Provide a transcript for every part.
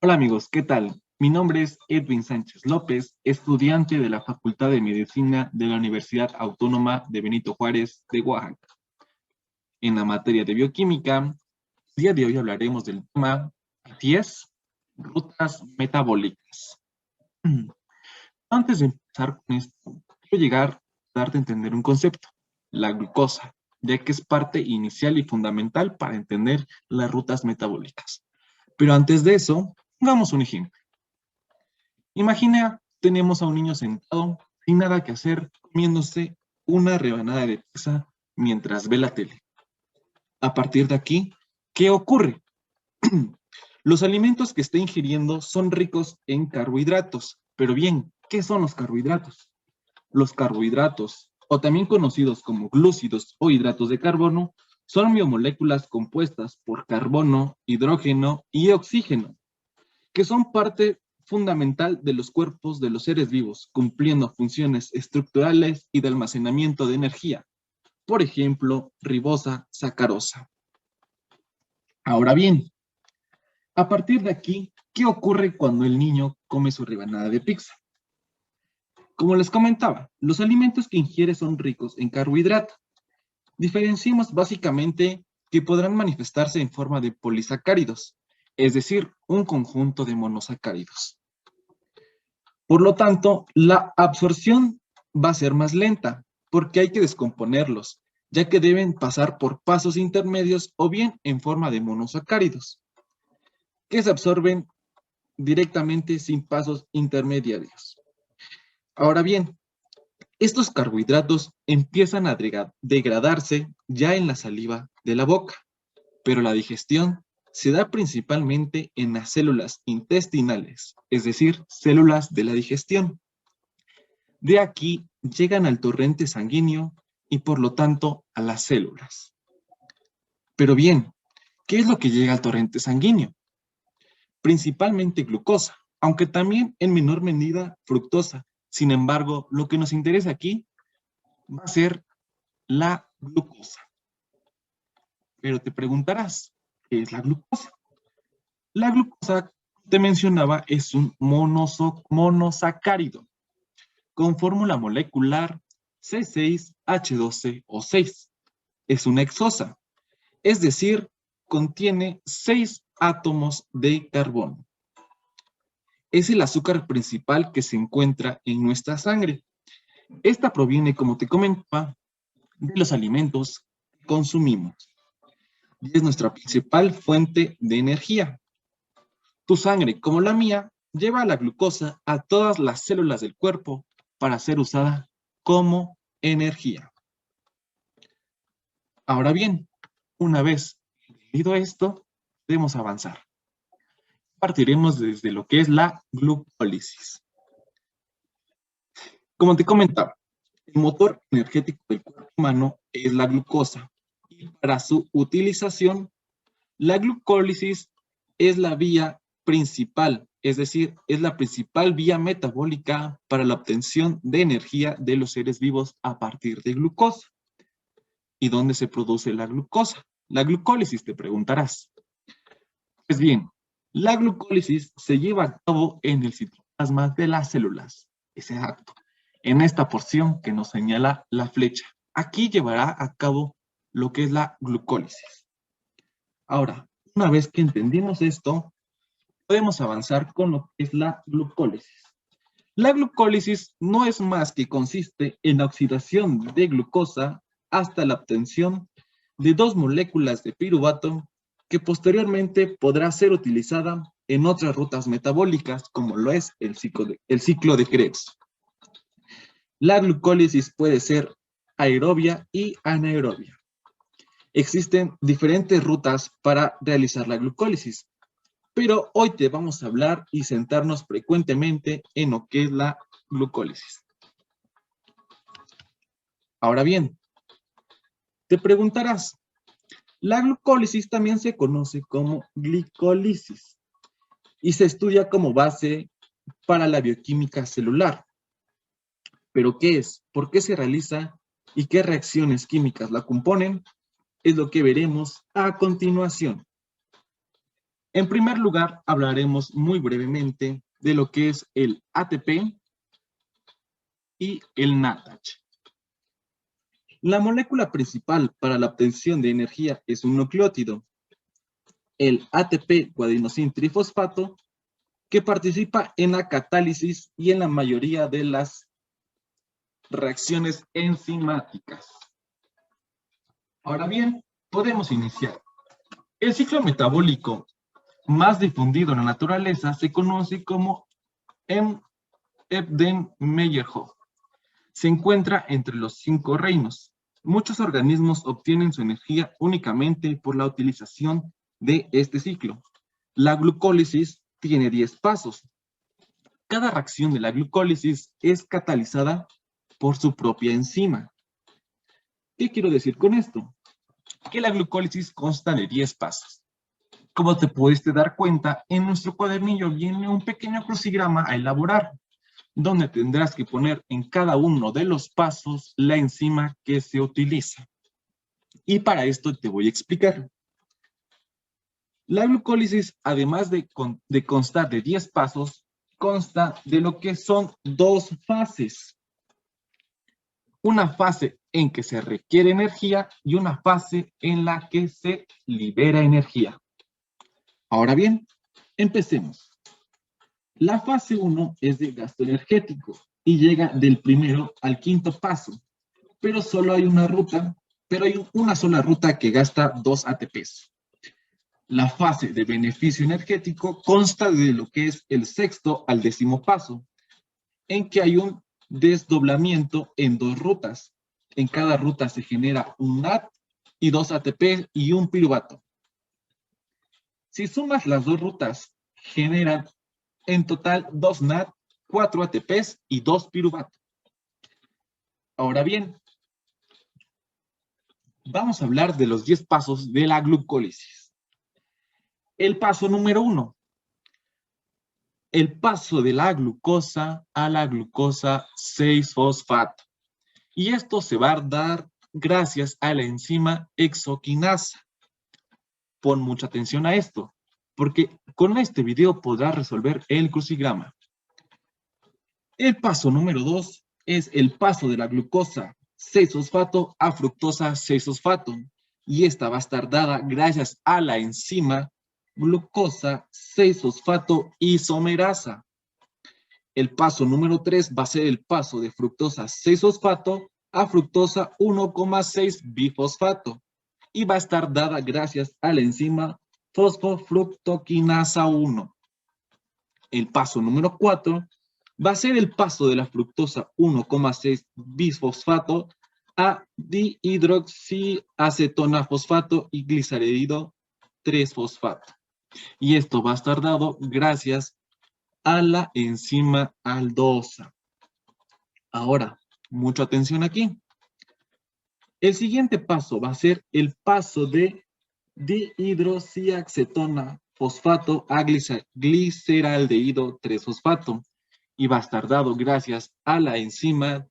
Hola amigos, ¿qué tal? Mi nombre es Edwin Sánchez López, estudiante de la Facultad de Medicina de la Universidad Autónoma de Benito Juárez de Oaxaca. En la materia de bioquímica, el día de hoy hablaremos del tema 10, rutas metabólicas. Antes de empezar con esto, quiero llegar a darte a entender un concepto, la glucosa, ya que es parte inicial y fundamental para entender las rutas metabólicas. Pero antes de eso, pongamos un ejemplo. Imagina, tenemos a un niño sentado, sin nada que hacer, comiéndose una rebanada de pizza mientras ve la tele. A partir de aquí, ¿qué ocurre? Los alimentos que está ingiriendo son ricos en carbohidratos. Pero bien, ¿qué son los carbohidratos? Los carbohidratos, o también conocidos como glúcidos o hidratos de carbono, son biomoléculas compuestas por carbono, hidrógeno y oxígeno, que son parte fundamental de los cuerpos de los seres vivos, cumpliendo funciones estructurales y de almacenamiento de energía. Por ejemplo, ribosa, sacarosa. Ahora bien, a partir de aquí, ¿qué ocurre cuando el niño come su rebanada de pizza? Como les comentaba, los alimentos que ingiere son ricos en carbohidratos. Diferenciamos básicamente que podrán manifestarse en forma de polisacáridos, es decir, un conjunto de monosacáridos. Por lo tanto, la absorción va a ser más lenta porque hay que descomponerlos, ya que deben pasar por pasos intermedios o bien en forma de monosacáridos, que se absorben directamente sin pasos intermediarios. Ahora bien, estos carbohidratos empiezan a degradarse ya en la saliva de la boca, pero la digestión se da principalmente en las células intestinales, es decir, células de la digestión. De aquí llegan al torrente sanguíneo y por lo tanto a las células. Pero bien, ¿qué es lo que llega al torrente sanguíneo? Principalmente glucosa, aunque también en menor medida fructosa. Sin embargo, lo que nos interesa aquí va a ser la glucosa. Pero te preguntarás, ¿qué es la glucosa? La glucosa, te mencionaba, es un monosacárido con fórmula molecular C6H12O6. Es una hexosa, es decir, contiene 6 átomos de carbono. Es el azúcar principal que se encuentra en nuestra sangre. Esta proviene, como te comentaba, de los alimentos que consumimos y es nuestra principal fuente de energía. Tu sangre, como la mía, lleva la glucosa a todas las células del cuerpo para ser usada como energía. Ahora bien, una vez entendido esto, debemos avanzar. Partiremos desde lo que es la glucólisis. Como te comentaba, el motor energético del cuerpo humano es la glucosa y para su utilización, la glucólisis es la vía principal, es decir, es la principal vía metabólica para la obtención de energía de los seres vivos a partir de glucosa. ¿Y dónde se produce la glucosa? La glucólisis, te preguntarás. Pues bien, la glucólisis se lleva a cabo en el citoplasma de las células. Exacto. En esta porción que nos señala la flecha. Aquí llevará a cabo lo que es la glucólisis. Ahora, una vez que entendimos esto, podemos avanzar con lo que es la glucólisis. La glucólisis no es más que consiste en la oxidación de glucosa hasta la obtención de dos moléculas de piruvato que posteriormente podrá ser utilizada en otras rutas metabólicas como lo es el ciclo de Krebs. La glucólisis puede ser aerobia y anaerobia. Existen diferentes rutas para realizar la glucólisis, pero hoy te vamos a hablar y centrarnos frecuentemente en lo que es la glucólisis. Ahora bien, te preguntarás, la glucólisis también se conoce como glicólisis y se estudia como base para la bioquímica celular. ¿Pero qué es? ¿Por qué se realiza? ¿Y qué reacciones químicas la componen? Es lo que veremos a continuación. En primer lugar, hablaremos muy brevemente de lo que es el ATP y el NADH. La molécula principal para la obtención de energía es un nucleótido, el ATP guadinosin trifosfato, que participa en la catálisis y en la mayoría de las reacciones enzimáticas. Ahora bien, podemos iniciar. El ciclo metabólico más difundido en la naturaleza se conoce como Embden-Meyerhof. Se encuentra entre los 5 reinos. Muchos organismos obtienen su energía únicamente por la utilización de este ciclo. La glucólisis tiene 10 pasos. Cada reacción de la glucólisis es catalizada por su propia enzima. ¿Qué quiero decir con esto? Que la glucólisis consta de 10 pasos. Como te pudiste dar cuenta, en nuestro cuadernillo viene un pequeño crucigrama a elaborar, donde tendrás que poner en cada uno de los pasos la enzima que se utiliza. Y para esto te voy a explicar. La glucólisis, además de constar de 10 pasos, consta de lo que son 2 fases. Una fase en que se requiere energía y una fase en la que se libera energía. Ahora bien, empecemos. La fase 1 es de gasto energético y llega del primero al quinto paso, pero solo hay una ruta, pero hay una sola ruta que gasta 2 ATPs. La fase de beneficio energético consta de lo que es el sexto al décimo paso, en que hay un desdoblamiento en 2 rutas. En cada ruta se genera un NAD y 2 ATP y un piruvato. Si sumas las 2 rutas, generan en total 2 NAD, 4 ATPs y 2 piruvato. Ahora bien, vamos a hablar de los 10 pasos de la glucólisis. El paso número 1. El paso de la glucosa a la glucosa 6-fosfato. Y esto se va a dar gracias a la enzima hexoquinasa. Pon mucha atención a esto, porque con este video podrás resolver el crucigrama. El paso número 2 es el paso de la glucosa 6-fosfato a fructosa 6-fosfato. Y esta va a estar dada gracias a la enzima glucosa 6-fosfato isomerasa. El paso número 3 va a ser el paso de fructosa 6-fosfato a fructosa 1,6 bifosfato y va a estar dada gracias a la enzima fosfofructoquinasa 1. El paso número 4 va a ser el paso de la fructosa 1,6 bifosfato a dihidroxiacetona fosfato y glicerido 3-fosfato. Y esto va a estar dado gracias a la enzima aldosa. Ahora, mucha atención aquí. El siguiente paso va a ser el paso de dihidroxiacetona fosfato a gliceraldehído 3-fosfato y va a estar dado gracias a la enzima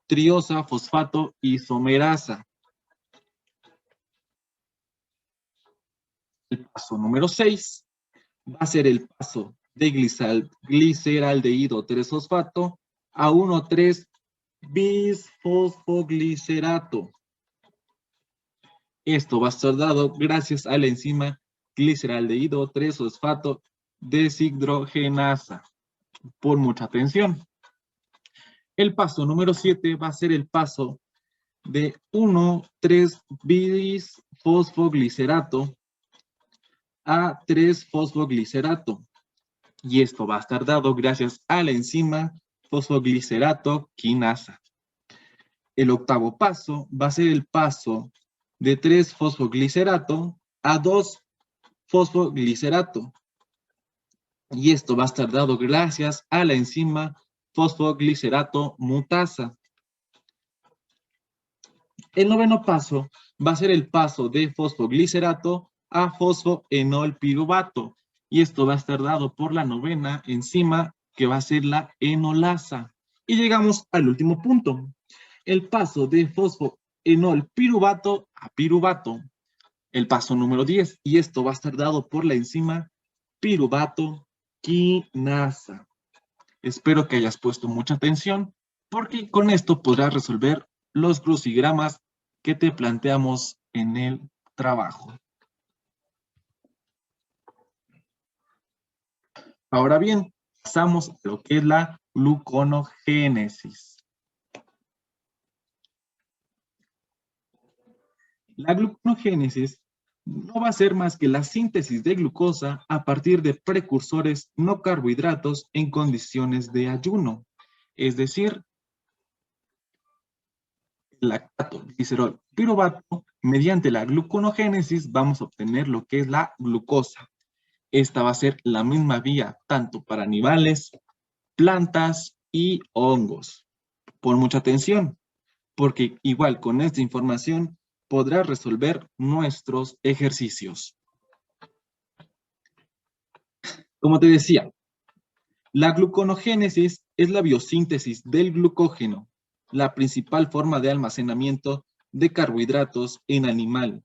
triosa fosfato isomerasa. El paso número 6 va a ser el paso de gliceraldehído 3-fosfato a 1,3 bisfosfoglicerato. Esto va a estar dado gracias a la enzima gliceraldehído 3-fosfato deshidrogenasa. Por mucha atención. El paso número 7 va a ser el paso de 1,3 bisfosfoglicerato a 3-fosfoglicerato. Y esto va a estar dado gracias a la enzima fosfoglicerato quinasa. El octavo paso va a ser el paso de 3-fosfoglicerato a 2-fosfoglicerato. Y esto va a estar dado gracias a la enzima fosfoglicerato mutasa. El noveno paso va a ser el paso de fosfoglicerato a fosfoenolpiruvato. Y esto va a estar dado por la novena enzima que va a ser la enolasa. Y llegamos al último punto. El paso de fosfoenolpiruvato a piruvato. El paso número 10. Y esto va a estar dado por la enzima piruvato quinasa. Espero que hayas puesto mucha atención, porque con esto podrás resolver los crucigramas que te planteamos en el trabajo. Ahora bien, pasamos a lo que es la gluconogénesis. La gluconogénesis no va a ser más que la síntesis de glucosa a partir de precursores no carbohidratos en condiciones de ayuno. Es decir, lactato, glicerol, piruvato, mediante la gluconogénesis vamos a obtener lo que es la glucosa. Esta va a ser la misma vía tanto para animales, plantas y hongos. Pon mucha atención, porque igual con esta información podrás resolver nuestros ejercicios. Como te decía, la gluconogénesis es la biosíntesis del glucógeno, la principal forma de almacenamiento de carbohidratos en animal.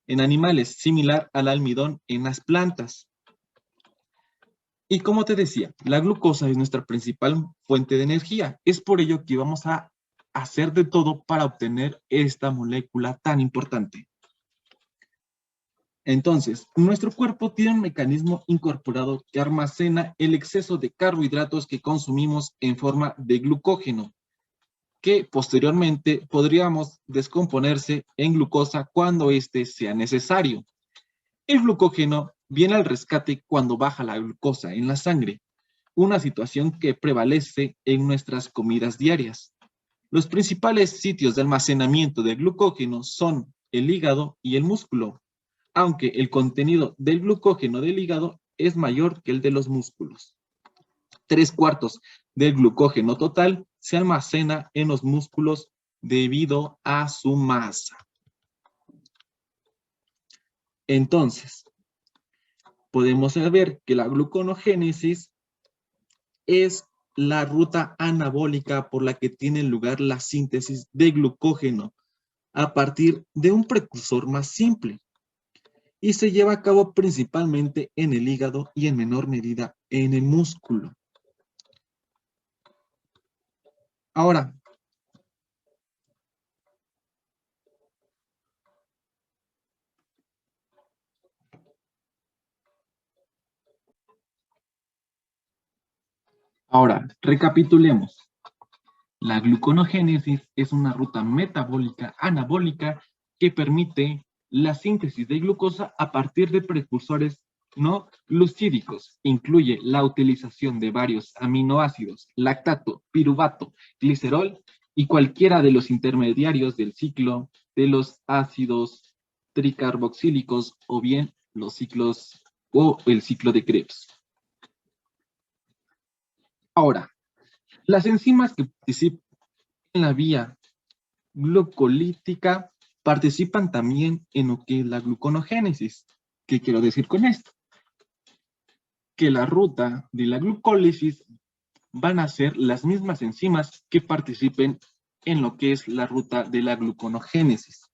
En animales, similar al almidón en las plantas. Y como te decía, la glucosa es nuestra principal fuente de energía. Es por ello que vamos a hacer de todo para obtener esta molécula tan importante. Entonces, nuestro cuerpo tiene un mecanismo incorporado que almacena el exceso de carbohidratos que consumimos en forma de glucógeno, que posteriormente podríamos descomponerse en glucosa cuando éste sea necesario. El glucógeno viene al rescate cuando baja la glucosa en la sangre, una situación que prevalece en nuestras comidas diarias. Los principales sitios de almacenamiento de glucógeno son el hígado y el músculo, aunque el contenido del glucógeno del hígado es mayor que el de los músculos. 3/4 del glucógeno total se almacena en los músculos debido a su masa. Entonces, podemos ver que la gluconogénesis es la ruta anabólica por la que tiene lugar la síntesis de glucógeno a partir de un precursor más simple y se lleva a cabo principalmente en el hígado y en menor medida en el músculo. Ahora, recapitulemos. La gluconogénesis es una ruta metabólica anabólica que permite la síntesis de glucosa a partir de precursores no glucídicos. Incluye la utilización de varios aminoácidos, lactato, piruvato, glicerol y cualquiera de los intermediarios del ciclo de los ácidos tricarboxílicos o bien los ciclos o el ciclo de Krebs. Ahora, las enzimas que participan en la vía glucolítica participan también en lo que es la gluconogénesis. ¿Qué quiero decir con esto? Que la ruta de la glucólisis van a ser las mismas enzimas que participen en lo que es la ruta de la gluconogénesis.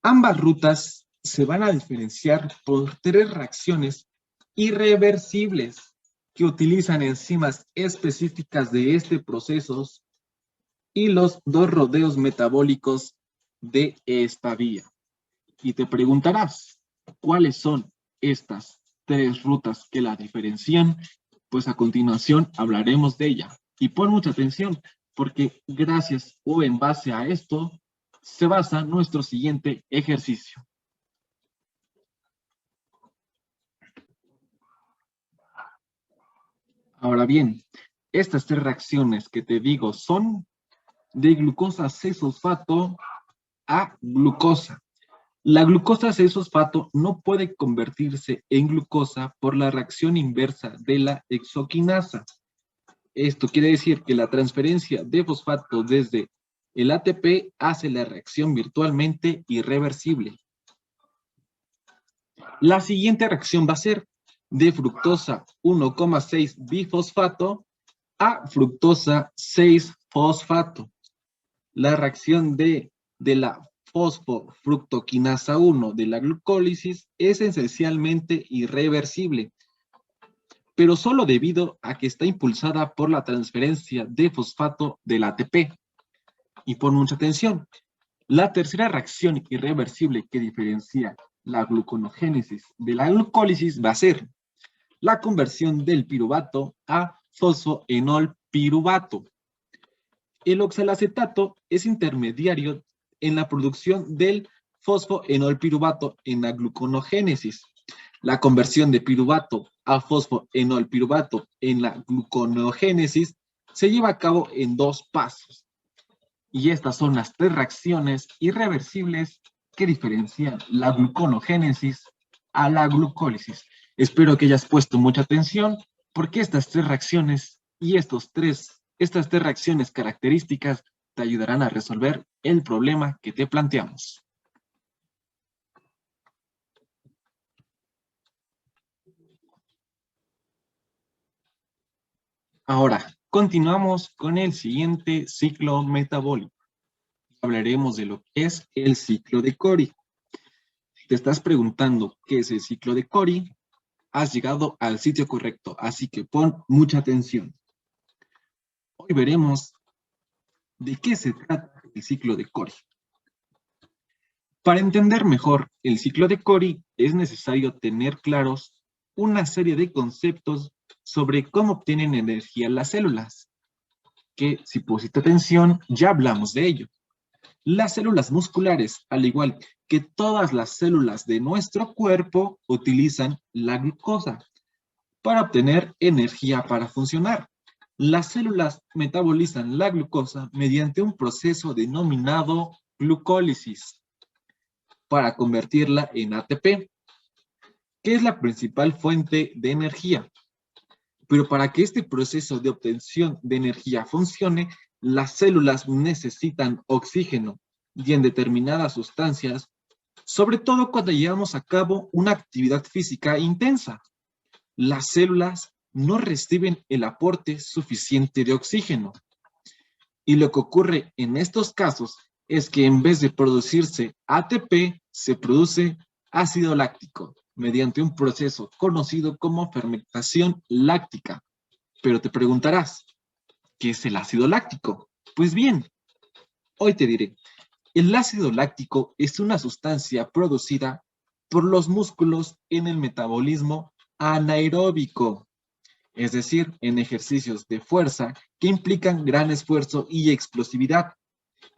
Ambas rutas se van a diferenciar por 3 reacciones irreversibles que utilizan enzimas específicas de este proceso y los 2 rodeos metabólicos de esta vía. Y te preguntarás, ¿cuáles son estas 3 rutas que la diferencian? Pues a continuación hablaremos de ella. Y pon mucha atención, porque gracias o en base a esto se basa nuestro siguiente ejercicio. Ahora bien, estas 3 reacciones que te digo son de glucosa 6-fosfato a glucosa. La glucosa 6-fosfato no puede convertirse en glucosa por la reacción inversa de la hexoquinasa. Esto quiere decir que la transferencia de fosfato desde el ATP hace la reacción virtualmente irreversible. La siguiente reacción va a ser de fructosa 1,6 bifosfato a fructosa 6-fosfato. La reacción de la fosfofructoquinasa 1 de la glucólisis es esencialmente irreversible, pero solo debido a que está impulsada por la transferencia de fosfato del ATP. Y pon mucha atención, la tercera reacción irreversible que diferencia la gluconogénesis de la glucólisis va a ser la conversión del piruvato a fosfoenolpiruvato. El oxalacetato es intermediario en la producción del fosfoenolpiruvato en la gluconogénesis. La conversión de piruvato a fosfoenolpiruvato en la gluconogénesis se lleva a cabo en 2 pasos. Y estas son las 3 reacciones irreversibles que diferencian la gluconogénesis a la glucólisis. Espero que hayas puesto mucha atención porque estas 3 reacciones y estas 3 reacciones características te ayudarán a resolver el problema que te planteamos. Ahora, continuamos con el siguiente ciclo metabólico. Hablaremos de lo que es el ciclo de Cori. Si te estás preguntando qué es el ciclo de Cori, has llegado al sitio correcto, así que pon mucha atención. Hoy veremos de qué se trata el ciclo de Cori. Para entender mejor el ciclo de Cori, es necesario tener claros una serie de conceptos sobre cómo obtienen energía las células, que si pusiste atención, ya hablamos de ello. Las células musculares, al igual que todas las células de nuestro cuerpo, utilizan la glucosa para obtener energía para funcionar. Las células metabolizan la glucosa mediante un proceso denominado glucólisis para convertirla en ATP, que es la principal fuente de energía. Pero para que este proceso de obtención de energía funcione, las células necesitan oxígeno y en determinadas sustancias, sobre todo cuando llevamos a cabo una actividad física intensa. Las células no reciben el aporte suficiente de oxígeno. Y lo que ocurre en estos casos es que en vez de producirse ATP, se produce ácido láctico mediante un proceso conocido como fermentación láctica. Pero te preguntarás, ¿qué es el ácido láctico? Pues bien, hoy te diré. El ácido láctico es una sustancia producida por los músculos en el metabolismo anaeróbico, es decir, en ejercicios de fuerza que implican gran esfuerzo y explosividad.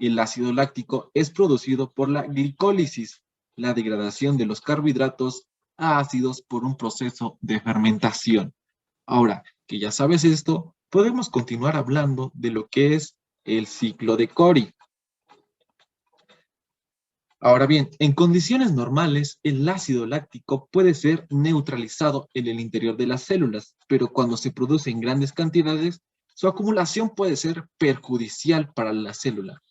El ácido láctico es producido por la glicólisis, la degradación de los carbohidratos a ácidos por un proceso de fermentación. Ahora que ya sabes esto, podemos continuar hablando de lo que es el ciclo de Cori. Ahora bien, en condiciones normales, el ácido láctico puede ser neutralizado en el interior de las células, pero cuando se produce en grandes cantidades, su acumulación puede ser perjudicial para la célula.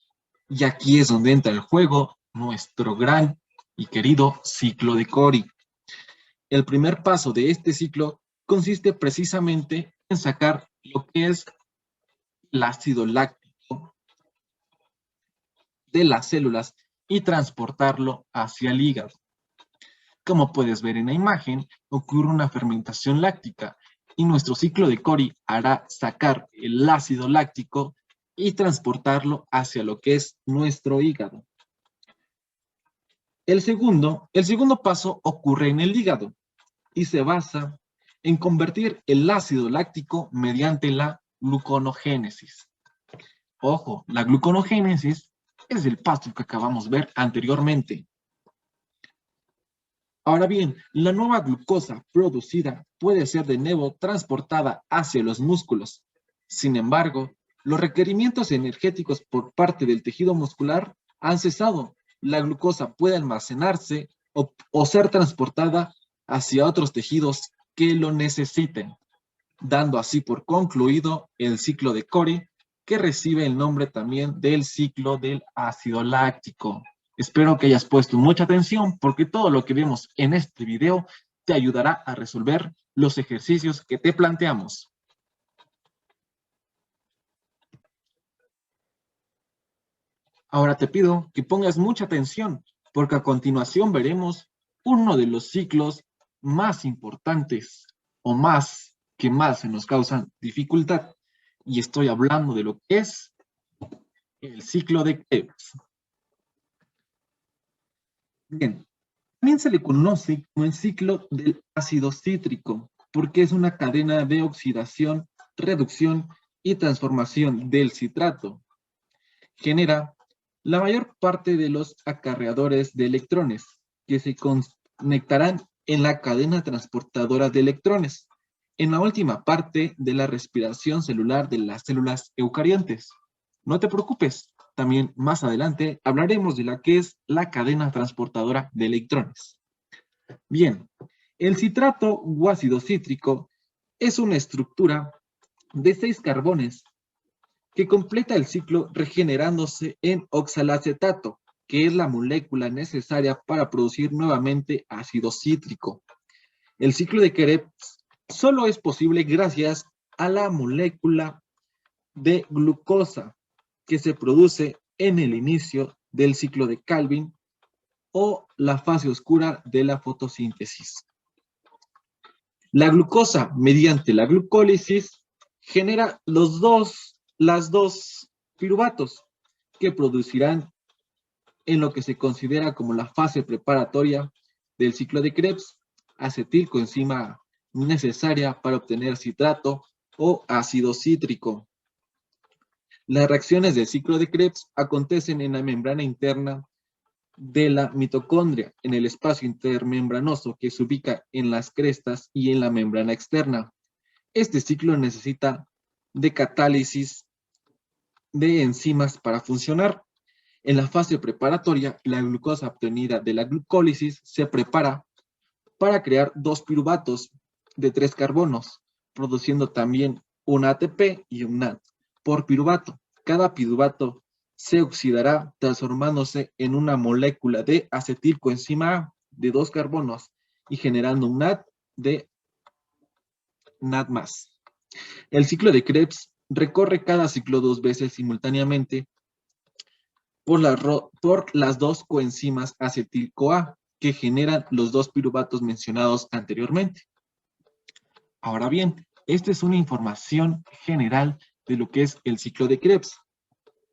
Y aquí es donde entra en juego nuestro gran y querido ciclo de Cori. El primer paso de este ciclo consiste precisamente en sacar lo que es el ácido láctico de las células y transportarlo hacia el hígado. Como puedes ver en la imagen, ocurre una fermentación láctica y nuestro ciclo de Cori hará sacar el ácido láctico y transportarlo hacia lo que es nuestro hígado. El segundo paso ocurre en el hígado y se basa en convertir el ácido láctico mediante la gluconogénesis. Ojo, la gluconogénesis es el paso que acabamos de ver anteriormente. Ahora bien, la nueva glucosa producida puede ser de nuevo transportada hacia los músculos. Sin embargo, los requerimientos energéticos por parte del tejido muscular han cesado. La glucosa puede almacenarse o ser transportada hacia otros tejidos que lo necesiten, dando así por concluido el ciclo de Cori, que recibe el nombre también del ciclo del ácido láctico. Espero que hayas puesto mucha atención porque todo lo que vemos en este video te ayudará a resolver los ejercicios que te planteamos. Ahora te pido que pongas mucha atención porque a continuación veremos uno de los ciclos más importantes o más que más se nos causan dificultad. Y estoy hablando de lo que es el ciclo de Krebs. Bien, también se le conoce como el ciclo del ácido cítrico, porque es una cadena de oxidación, reducción y transformación del citrato. Genera la mayor parte de los acarreadores de electrones que se conectarán en la cadena transportadora de electrones, en la última parte de la respiración celular de las células eucariontes. No te preocupes, también más adelante hablaremos de la que es la cadena transportadora de electrones. Bien, el citrato o ácido cítrico es una estructura de 6 carbones que completa el ciclo regenerándose en oxalacetato, que es la molécula necesaria para producir nuevamente ácido cítrico. El ciclo de Krebs solo es posible gracias a la molécula de glucosa que se produce en el inicio del ciclo de Calvin o la fase oscura de la fotosíntesis. La glucosa, mediante la glucólisis, genera las dos piruvatos que producirán en lo que se considera como la fase preparatoria del ciclo de Krebs, acetilcoenzima necesaria para obtener citrato o ácido cítrico. Las reacciones del ciclo de Krebs acontecen en la membrana interna de la mitocondria, en el espacio intermembranoso que se ubica en las crestas y en la membrana externa. Este ciclo necesita de catálisis de enzimas para funcionar. En la fase preparatoria, la glucosa obtenida de la glucólisis se prepara para crear 2 piruvatos de 3 carbonos, produciendo también un ATP y un NAD por piruvato. Cada piruvato se oxidará transformándose en una molécula de acetilcoenzima A de 2 carbonos y generando un NAD de NAD+. El ciclo de Krebs recorre cada ciclo 2 veces simultáneamente por las 2 coenzimas acetil-CoA que generan los 2 piruvatos mencionados anteriormente. Ahora bien, esta es una información general de lo que es el ciclo de Krebs,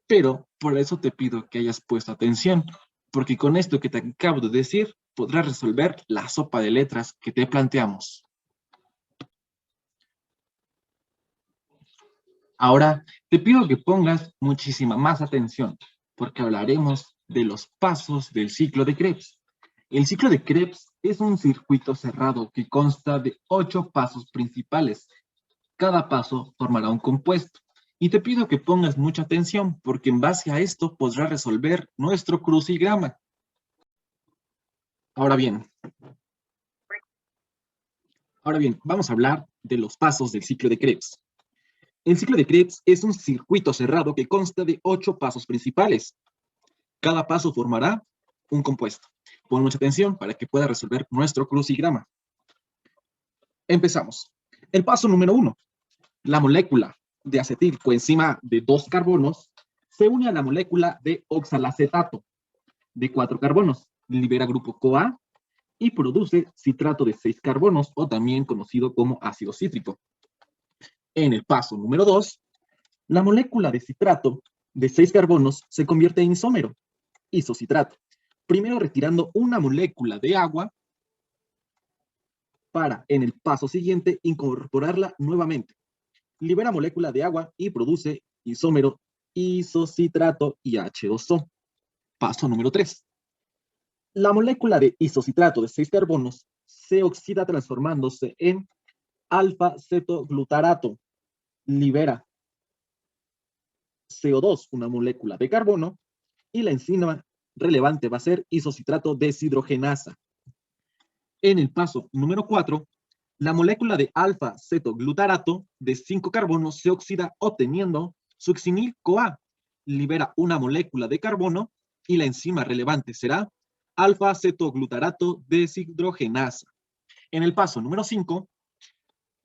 pero por eso te pido que hayas puesto atención, porque con esto que te acabo de decir, podrás resolver la sopa de letras que te planteamos. Ahora, te pido que pongas muchísima más atención, porque hablaremos de los pasos del ciclo de Krebs. El ciclo de Krebs es un circuito cerrado que consta de 8 pasos principales. Cada paso formará un compuesto. Y te pido que pongas mucha atención, porque en base a esto podrás resolver nuestro crucigrama. Ahora bien, vamos a hablar de los pasos del ciclo de Krebs. El ciclo de Krebs es un circuito cerrado que consta de 8 pasos principales. Cada paso formará un compuesto. Pon mucha atención para que puedas resolver nuestro crucigrama. Empezamos. El paso número 1. La molécula de acetilcoenzima de 2 carbonos se une a la molécula de oxalacetato de 4 carbonos. Libera grupo CoA y produce citrato de 6 carbonos o también conocido como ácido cítrico. En el paso número 2, la molécula de citrato de 6 carbonos se convierte en isómero, isocitrato, primero retirando una molécula de agua para, en el paso siguiente, incorporarla nuevamente. Libera molécula de agua y produce isómero, isocitrato y H2O. Paso número 3. La molécula de isocitrato de 6 carbonos se oxida transformándose en alfa-cetoglutarato. Libera CO2, una molécula de carbono, y la enzima relevante va a ser isocitrato deshidrogenasa. En el paso número 4, la molécula de alfa-cetoglutarato de 5 carbonos se oxida obteniendo succinil-CoA. Libera una molécula de carbono y la enzima relevante será alfa-cetoglutarato deshidrogenasa. En el paso número 5,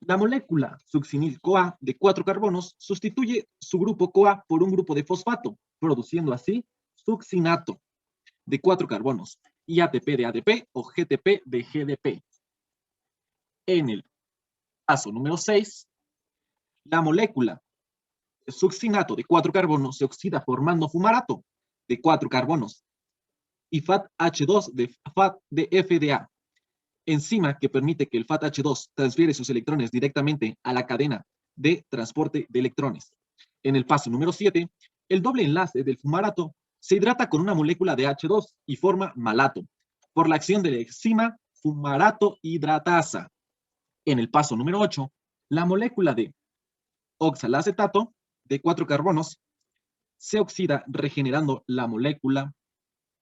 la molécula succinil-CoA de 4 carbonos sustituye su grupo CoA por un grupo de fosfato, produciendo así succinato de 4 carbonos y ATP de ADP o GTP de GDP. En el Paso número 6. La molécula de succinato de 4 carbonos se oxida formando fumarato de 4 carbonos y FATH2 de FAT de FDA. Enzima que permite que el FATH2 transfiere sus electrones directamente a la cadena de transporte de electrones. En el paso número 7, el doble enlace del fumarato se hidrata con una molécula de H2 y forma malato por la acción de la enzima fumarato hidratasa. En el paso número 8, la molécula de oxalacetato de 4 carbonos se oxida regenerando la molécula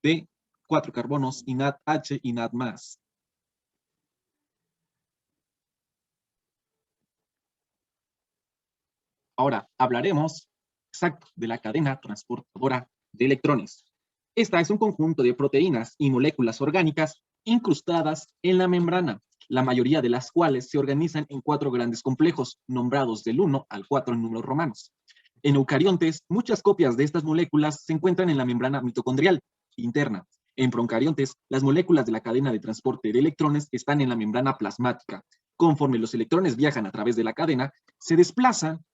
de 4 carbonos y NADH y NAD+. Ahora hablaremos exacto de la cadena transportadora de electrones. Esta es un conjunto de proteínas y moléculas orgánicas incrustadas en la membrana, la mayoría de las cuales se organizan en 4 grandes complejos, nombrados del 1 al 4 en números romanos. En eucariontes, muchas copias de estas moléculas se encuentran en la membrana mitocondrial interna. En procariontes, las moléculas de la cadena de transporte de electrones están en la membrana plasmática. Conforme los electrones viajan a través de la cadena, se desplazan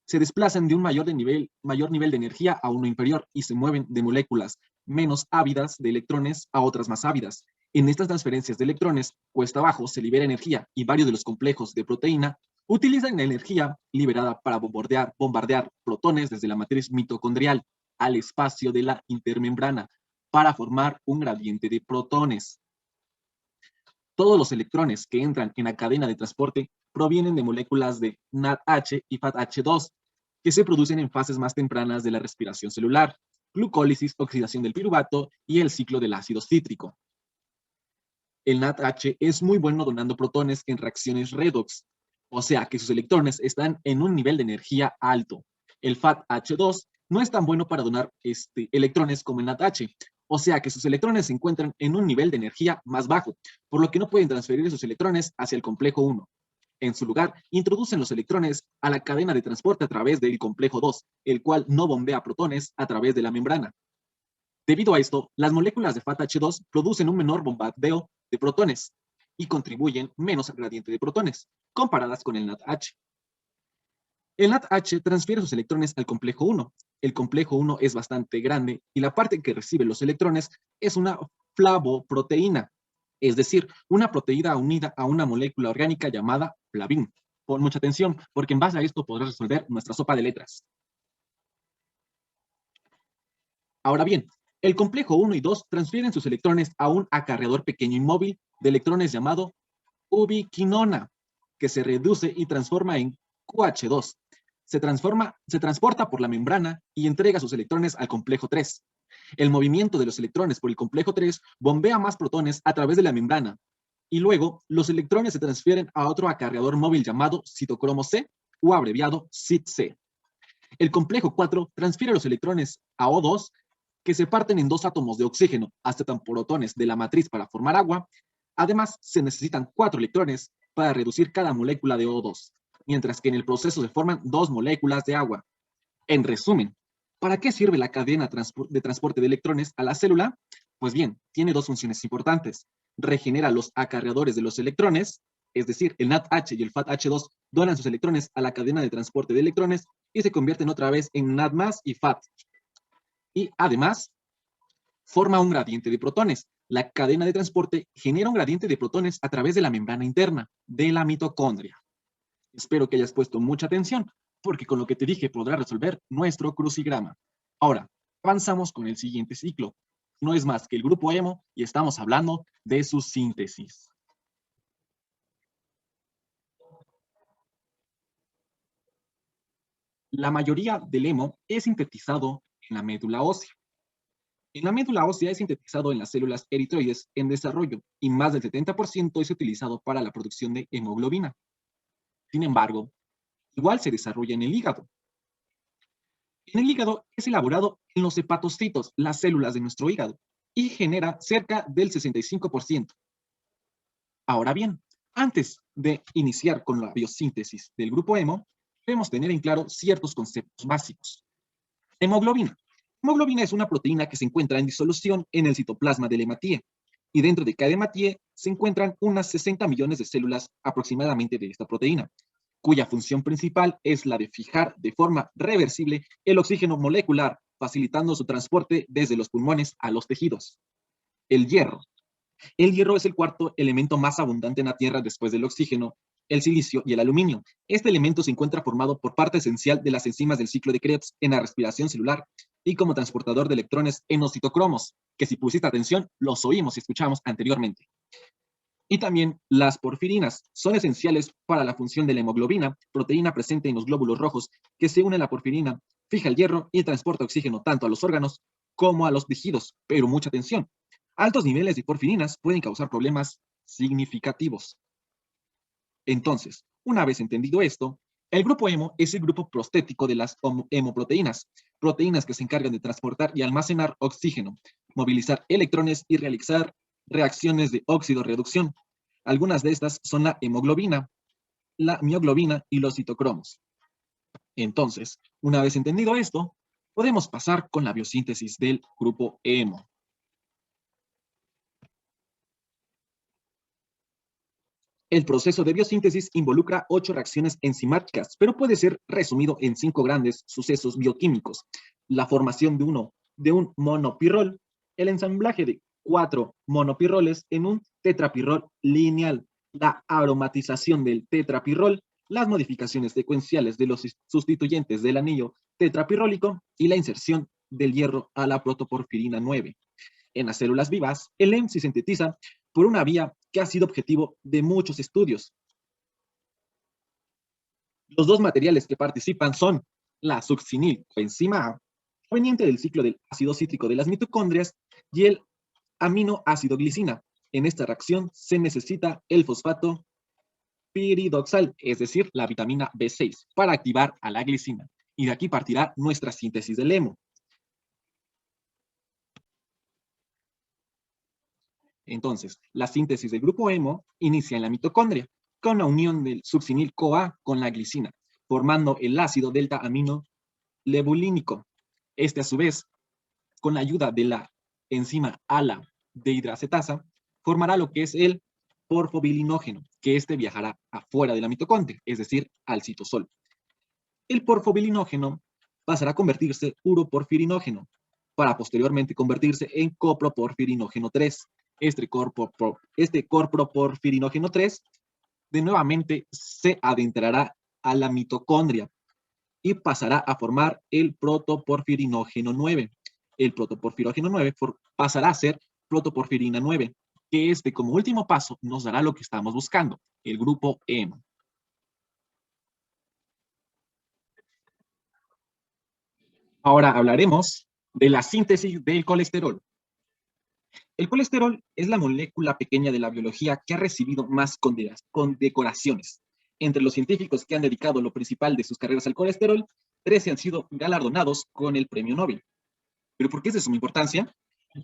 de un mayor nivel de energía a uno inferior y se mueven de moléculas menos ávidas de electrones a otras más ávidas. En estas transferencias de electrones, cuesta abajo se libera energía y varios de los complejos de proteína utilizan la energía liberada para bombardear protones desde la matriz mitocondrial al espacio de la intermembrana para formar un gradiente de protones. Todos los electrones que entran en la cadena de transporte provienen de moléculas de NADH y FATH2, que se producen en fases más tempranas de la respiración celular, glucólisis, oxidación del piruvato y el ciclo del ácido cítrico. El NADH es muy bueno donando protones en reacciones redox, o sea que sus electrones están en un nivel de energía alto. El FATH2 no es tan bueno para donar electrones como el NADH, o sea que sus electrones se encuentran en un nivel de energía más bajo, por lo que no pueden transferir sus electrones hacia el complejo 1. En su lugar, introducen los electrones a la cadena de transporte a través del complejo 2, el cual no bombea protones a través de la membrana. Debido a esto, las moléculas de FATH2 producen un menor bombardeo de protones y contribuyen menos al gradiente de protones, comparadas con el NADH. El NADH transfiere sus electrones al complejo 1. El complejo 1 es bastante grande y la parte que recibe los electrones es una flavoproteína, es decir, una proteína unida a una molécula orgánica llamada flavin. Pon mucha atención, porque en base a esto podrás resolver nuestra sopa de letras. Ahora bien, el complejo 1 y 2 transfieren sus electrones a un acarreador pequeño y móvil de electrones llamado ubiquinona, que se reduce y transforma en QH2. Se transporta por la membrana y entrega sus electrones al complejo 3. El movimiento de los electrones por el complejo 3 bombea más protones a través de la membrana y luego los electrones se transfieren a otro acarreador móvil llamado citocromo C o abreviado CIT-C. El complejo 4 transfiere los electrones a O2 que se parten en 2 átomos de oxígeno, aceptan protones de la matriz para formar agua. Además, se necesitan 4 electrones para reducir cada molécula de O2, mientras que en el proceso se forman 2 moléculas de agua. En resumen, ¿para qué sirve la cadena de transporte de electrones a la célula? Pues bien, tiene 2 funciones importantes. Regenera los acarreadores de los electrones, es decir, el NADH y el FATH2 donan sus electrones a la cadena de transporte de electrones y se convierten otra vez en NAD+ y FAT. Y además, forma un gradiente de protones. La cadena de transporte genera un gradiente de protones a través de la membrana interna de la mitocondria. Espero que hayas puesto mucha atención, porque con lo que te dije podrás resolver nuestro crucigrama. Ahora, avanzamos con el siguiente ciclo. No es más que el grupo hemo y estamos hablando de su síntesis. La mayoría del hemo es sintetizado en la médula ósea. En la médula ósea es sintetizado en las células eritroides en desarrollo y más del 70% es utilizado para la producción de hemoglobina. Sin embargo, igual se desarrolla en el hígado. En el hígado es elaborado en los hepatocitos, las células de nuestro hígado, y genera cerca del 65%. Ahora bien, antes de iniciar con la biosíntesis del grupo hemo, debemos tener en claro ciertos conceptos básicos. Hemoglobina. Hemoglobina es una proteína que se encuentra en disolución en el citoplasma del hematíe, y dentro de cada hematíe se encuentran unas 60 millones de células aproximadamente de esta proteína, cuya función principal es la de fijar de forma reversible el oxígeno molecular, facilitando su transporte desde los pulmones a los tejidos. El hierro. El hierro es el cuarto elemento más abundante en la Tierra después del oxígeno, el silicio y el aluminio. Este elemento se encuentra formado por parte esencial de las enzimas del ciclo de Krebs en la respiración celular y como transportador de electrones en los citocromos, que si pusiste atención, los oímos y escuchamos anteriormente. Y también las porfirinas son esenciales para la función de la hemoglobina, proteína presente en los glóbulos rojos, que se une a la porfirina, fija el hierro y transporta oxígeno tanto a los órganos como a los tejidos. Pero mucha atención, altos niveles de porfirinas pueden causar problemas significativos. Entonces, una vez entendido esto, el grupo hemo es el grupo prostético de las hemoproteínas, proteínas que se encargan de transportar y almacenar oxígeno, movilizar electrones y realizar reacciones de óxido-reducción. Algunas de estas son la hemoglobina, la mioglobina y los citocromos. Entonces, una vez entendido esto, podemos pasar con la biosíntesis del grupo hemo. El proceso de biosíntesis involucra 8 reacciones enzimáticas, pero puede ser resumido en 5 grandes sucesos bioquímicos. La formación de un monopirrol, el ensamblaje de 4 monopirroles en un tetrapirrol lineal, la aromatización del tetrapirrol, las modificaciones secuenciales de los sustituyentes del anillo tetrapirrólico y la inserción del hierro a la protoporfirina 9. En las células vivas, el hemo se sintetiza por una vía que ha sido objetivo de muchos estudios. Los dos materiales que participan son la succinil coenzima A, proveniente del ciclo del ácido cítrico de las mitocondrias, y el aminoácido glicina. En esta reacción se necesita el fosfato piridoxal, es decir, la vitamina B6, para activar a la glicina. Y de aquí partirá nuestra síntesis del hemo. Entonces, la síntesis del grupo hemo inicia en la mitocondria, con la unión del succinil-CoA con la glicina, formando el ácido delta-amino lebulínico. Este, a su vez, con la ayuda de la enzima ALA deshidroacetasa, formará lo que es el porfobilinógeno, que este viajará afuera de la mitocondria, es decir, al citosol. El porfobilinógeno pasará a convertirse uroporfirinógeno, para posteriormente convertirse en coproporfirinógeno 3. Este coproporfirinógeno 3 de nuevamente se adentrará a la mitocondria y pasará a formar el protoporfirinógeno 9. El protoporfirinógeno 9 pasará a ser protoporfirina 9, que este como último paso nos dará lo que estamos buscando, el grupo hemo. Ahora hablaremos de la síntesis del colesterol. El colesterol es la molécula pequeña de la biología que ha recibido más condecoraciones. Entre los científicos que han dedicado lo principal de sus carreras al colesterol, 13 han sido galardonados con el premio Nobel. ¿Pero por qué es de suma importancia?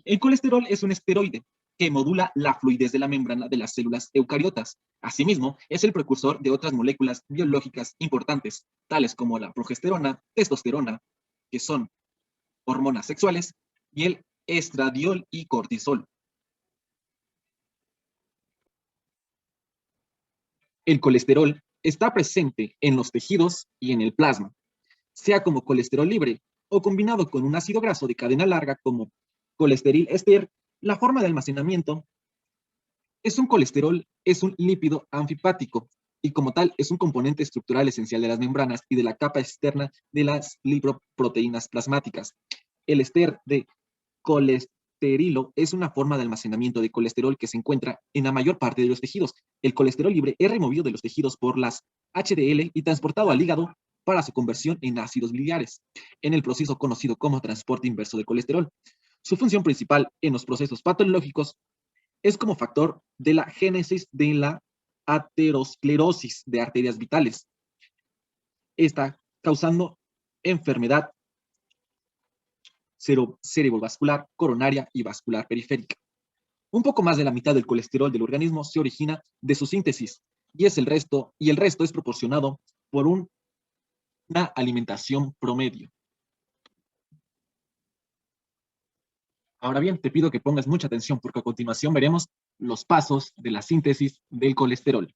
El colesterol es un esteroide que modula la fluidez de la membrana de las células eucariotas. Asimismo, es el precursor de otras moléculas biológicas importantes, tales como la progesterona, testosterona, que son hormonas sexuales, y el estradiol y cortisol. El colesterol está presente en los tejidos y en el plasma, sea como colesterol libre o combinado con un ácido graso de cadena larga como colesterol éster. La forma de almacenamiento es un colesterol, es un lípido anfipático y como tal es un componente estructural esencial de las membranas y de la capa externa de las lipoproteínas plasmáticas. El éster de colesterilo es una forma de almacenamiento de colesterol que se encuentra en la mayor parte de los tejidos. El colesterol libre es removido de los tejidos por las HDL y transportado al hígado para su conversión en ácidos biliares, en el proceso conocido como transporte inverso de colesterol. Su función principal en los procesos patológicos es como factor de la génesis de la aterosclerosis de arterias vitales. Está causando enfermedad cerebrovascular, coronaria y vascular periférica. Un poco más de la mitad del colesterol del organismo se origina de su síntesis y el resto es proporcionado por una alimentación promedio. Ahora bien, te pido que pongas mucha atención porque a continuación veremos los pasos de la síntesis del colesterol.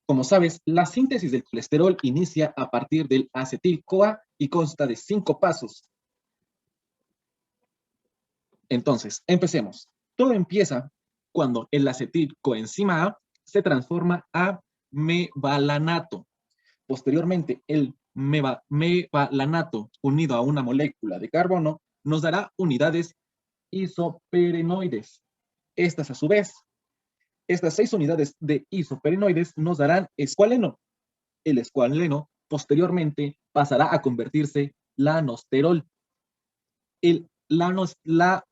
Como sabes, la síntesis del colesterol inicia a partir del acetil-CoA y consta de 5 pasos. Entonces, empecemos. Todo empieza cuando el acetil-coenzima A se transforma a mevalanato. Posteriormente, el mevalanato unido a una molécula de carbono nos dará unidades isoperenoides. Estas, a su vez, estas 6 unidades de isoperenoides nos darán escualeno. El escualeno posteriormente pasará a convertirse lanosterol. El lanosterol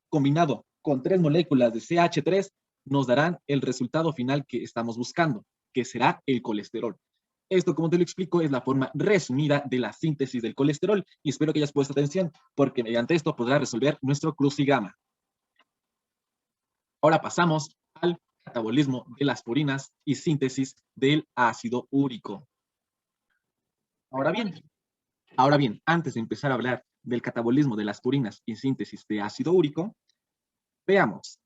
combinado con 3 moléculas de CH3 nos darán el resultado final que estamos buscando, que será el colesterol. Esto, como te lo explico, es la forma resumida de la síntesis del colesterol y espero que hayas puesto atención porque mediante esto podrás resolver nuestro crucigrama. Ahora pasamos al catabolismo de las purinas y síntesis del ácido úrico. Ahora bien, antes de empezar a hablar del catabolismo de las purinas y síntesis de ácido úrico, veamos,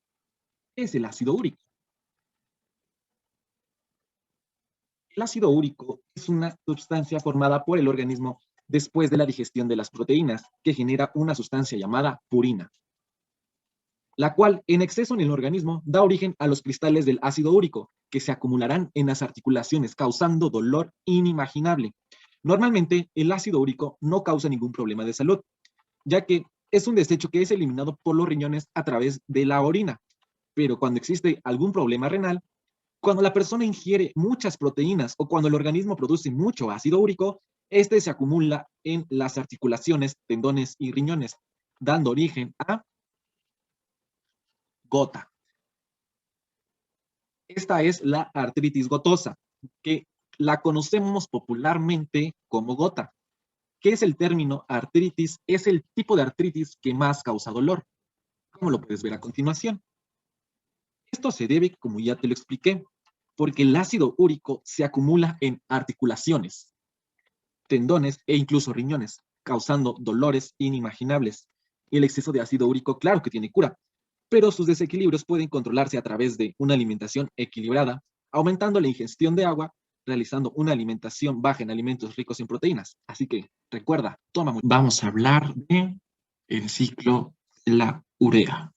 ¿qué es el ácido úrico? El ácido úrico es una sustancia formada por el organismo después de la digestión de las proteínas, que genera una sustancia llamada purina, la cual en exceso en el organismo da origen a los cristales del ácido úrico, que se acumularán en las articulaciones causando dolor inimaginable. Normalmente, el ácido úrico no causa ningún problema de salud, ya que es un desecho que es eliminado por los riñones a través de la orina. Pero cuando existe algún problema renal, cuando la persona ingiere muchas proteínas o cuando el organismo produce mucho ácido úrico, este se acumula en las articulaciones, tendones y riñones, dando origen a gota. Esta es la artritis gotosa, que la conocemos popularmente como gota. ¿Qué es el término artritis? Es el tipo de artritis que más causa dolor, como lo puedes ver a continuación. Esto se debe, como ya te lo expliqué, porque el ácido úrico se acumula en articulaciones, tendones e incluso riñones, causando dolores inimaginables. Y el exceso de ácido úrico, claro que tiene cura, pero sus desequilibrios pueden controlarse a través de una alimentación equilibrada, aumentando la ingestión de agua, realizando una alimentación baja en alimentos ricos en proteínas. Así que recuerda, toma mucho. Vamos a hablar de el ciclo de la urea.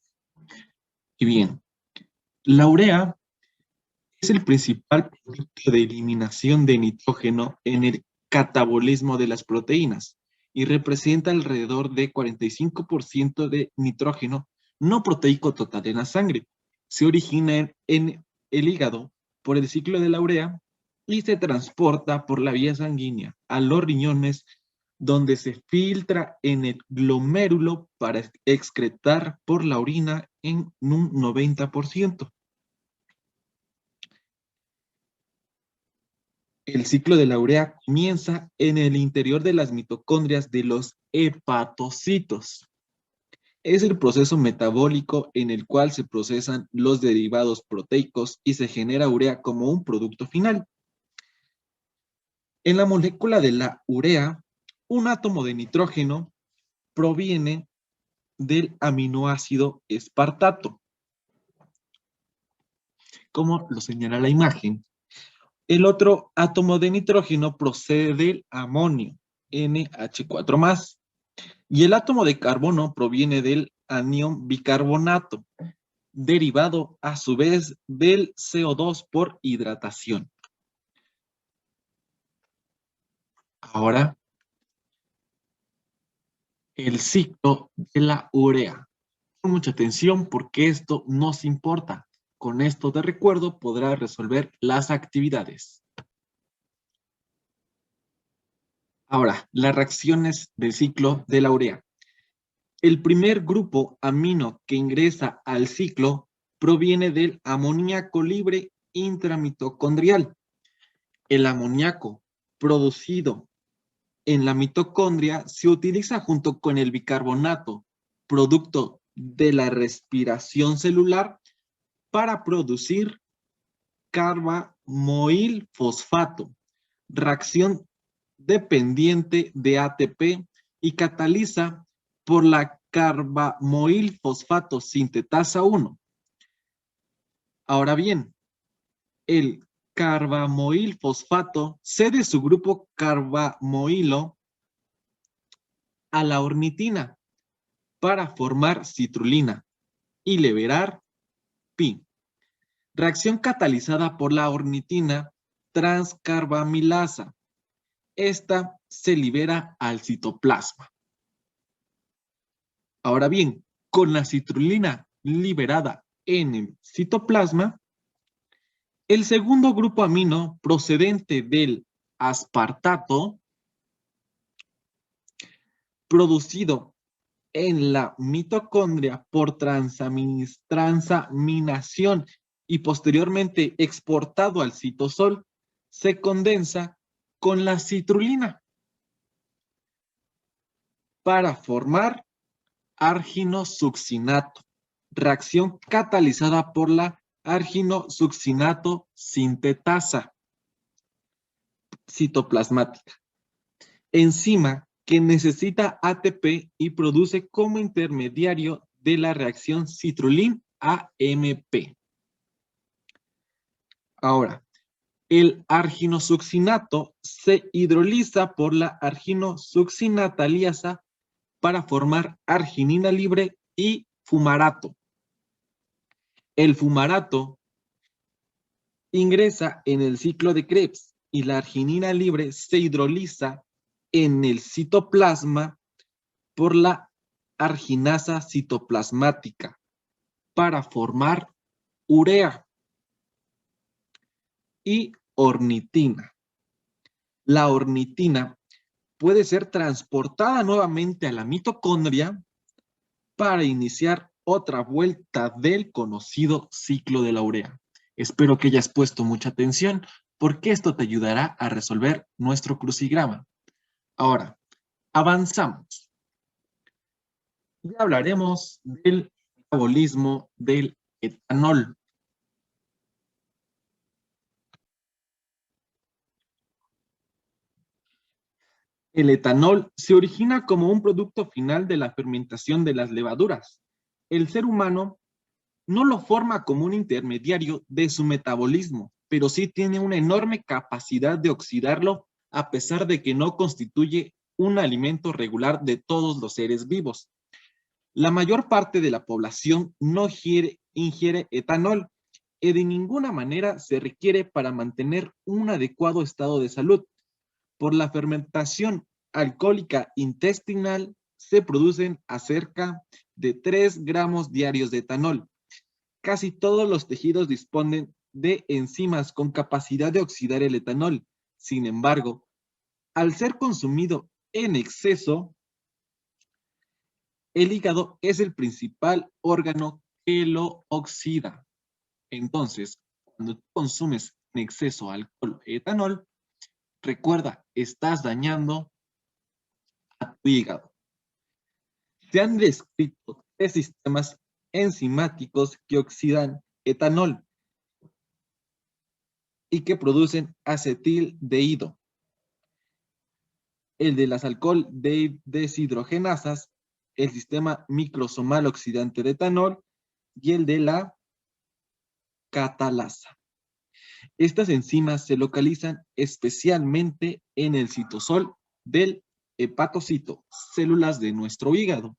Y bien, la urea es el principal producto de eliminación de nitrógeno en el catabolismo de las proteínas y representa alrededor de 45% de nitrógeno no proteico total en la sangre. Se origina en el hígado por el ciclo de la urea y se transporta por la vía sanguínea a los riñones, donde se filtra en el glomérulo para excretar por la orina en un 90%. El ciclo de la urea comienza en el interior de las mitocondrias de los hepatocitos. Es el proceso metabólico en el cual se procesan los derivados proteicos y se genera urea como un producto final. En la molécula de la urea, un átomo de nitrógeno proviene del aminoácido espartato, como lo señala la imagen. El otro átomo de nitrógeno procede del amonio, NH4+, y el átomo de carbono proviene del anión bicarbonato, derivado a su vez del CO2 por hidratación. Ahora, el ciclo de la urea. Con mucha atención porque esto nos importa. Con esto de recuerdo podrás resolver las actividades. Ahora, las reacciones del ciclo de la urea. El primer grupo amino que ingresa al ciclo proviene del amoníaco libre intramitocondrial. El amoníaco producido en la mitocondria se utiliza junto con el bicarbonato, producto de la respiración celular, para producir carbamoil fosfato, reacción dependiente de ATP y cataliza por la carbamoil fosfato sintetasa 1. Ahora bien, el carbamoil fosfato cede su grupo carbamoilo a la ornitina para formar citrulina y liberar pi. Reacción catalizada por la ornitina transcarbamilasa. Esta se libera al citoplasma. Ahora bien, con la citrulina liberada en el citoplasma, el segundo grupo amino procedente del aspartato, producido en la mitocondria por transaminación y posteriormente exportado al citosol, se condensa con la citrulina para formar arginosuccinato, reacción catalizada por la arginosuccinato sintetasa citoplasmática, enzima que necesita ATP y produce como intermediario de la reacción citrulin-AMP. Ahora, el arginosuccinato se hidroliza por la arginosuccinataliasa para formar arginina libre y fumarato. El fumarato ingresa en el ciclo de Krebs y la arginina libre se hidroliza en el citoplasma por la arginasa citoplasmática para formar urea y ornitina. La ornitina puede ser transportada nuevamente a la mitocondria para iniciar otra vuelta del conocido ciclo de la urea. Espero que hayas puesto mucha atención porque esto te ayudará a resolver nuestro crucigrama. Ahora, avanzamos. Ya hablaremos del metabolismo del etanol. El etanol se origina como un producto final de la fermentación de las levaduras. El ser humano no lo forma como un intermediario de su metabolismo, pero sí tiene una enorme capacidad de oxidarlo a pesar de que no constituye un alimento regular de todos los seres vivos. La mayor parte de la población no ingiere etanol y de ninguna manera se requiere para mantener un adecuado estado de salud. Por la fermentación alcohólica intestinal se producen acerca de 3 gramos diarios de etanol. Casi todos los tejidos disponen de enzimas con capacidad de oxidar el etanol. Sin embargo, al ser consumido en exceso, el hígado es el principal órgano que lo oxida. Entonces, cuando tú consumes en exceso alcohol o etanol, recuerda, estás dañando a tu hígado. Se han descrito 3 sistemas enzimáticos que oxidan etanol y que producen acetildehído. El de las alcohol deshidrogenasas, el sistema microsomal oxidante de etanol y el de la catalasa. Estas enzimas se localizan especialmente en el citosol del hepatocito, células de nuestro hígado.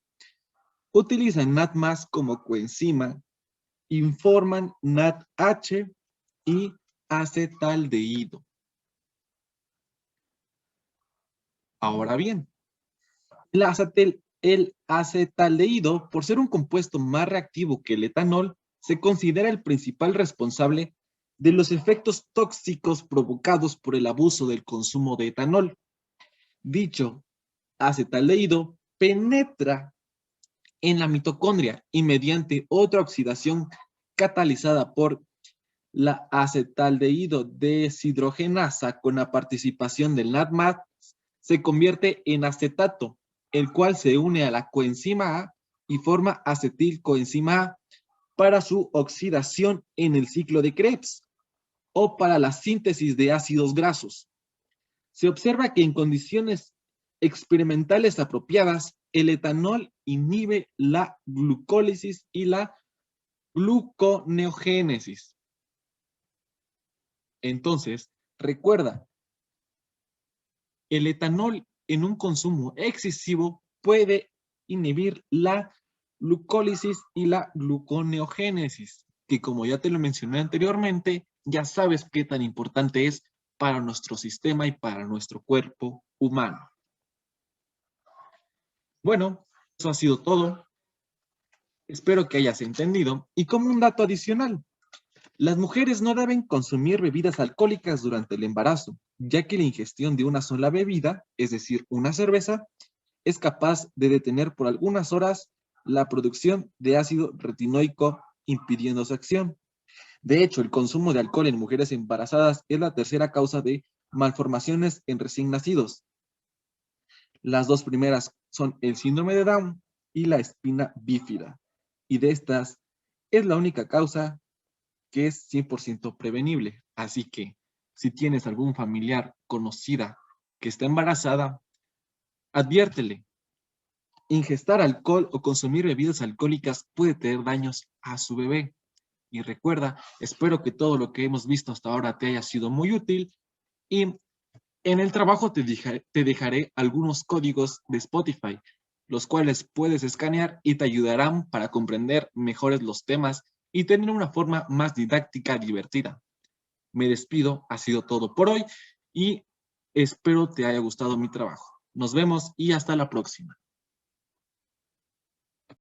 Utilizan NADMAS como coenzima, informan NADH y acetaldehído. Ahora bien, el acetaldehído, por ser un compuesto más reactivo que el etanol, se considera el principal responsable de los efectos tóxicos provocados por el abuso del consumo de etanol. Dicho acetaldehído penetra en la mitocondria y mediante otra oxidación catalizada por la acetaldehído deshidrogenasa con la participación del NADMAS se convierte en acetato, el cual se une a la coenzima A y forma acetilcoenzima A para su oxidación en el ciclo de Krebs o para la síntesis de ácidos grasos. Se observa que en condiciones experimentales apropiadas, el etanol inhibe la glucólisis y la gluconeogénesis. Entonces, recuerda, el etanol en un consumo excesivo puede inhibir la glucólisis y la gluconeogénesis, que como ya te lo mencioné anteriormente, ya sabes qué tan importante es para nuestro sistema y para nuestro cuerpo humano. Bueno, eso ha sido todo. Espero que hayas entendido. Y como un dato adicional, las mujeres no deben consumir bebidas alcohólicas durante el embarazo, ya que la ingestión de una sola bebida, es decir, una cerveza, es capaz de detener por algunas horas la producción de ácido retinoico, impidiendo su acción. De hecho, el consumo de alcohol en mujeres embarazadas es la tercera causa de malformaciones en recién nacidos. Las dos primeras son el síndrome de Down y la espina bífida. Y de estas, es la única causa que es 100% prevenible. Así que, si tienes algún familiar, conocida, que está embarazada, adviértele. Ingestar alcohol o consumir bebidas alcohólicas puede tener daños a su bebé. Y recuerda, espero que todo lo que hemos visto hasta ahora te haya sido muy útil. Y en el trabajo te dejaré algunos códigos de Spotify, los cuales puedes escanear y te ayudarán para comprender mejores los temas y tener una forma más didáctica y divertida. Me despido, ha sido todo por hoy y espero te haya gustado mi trabajo. Nos vemos y hasta la próxima.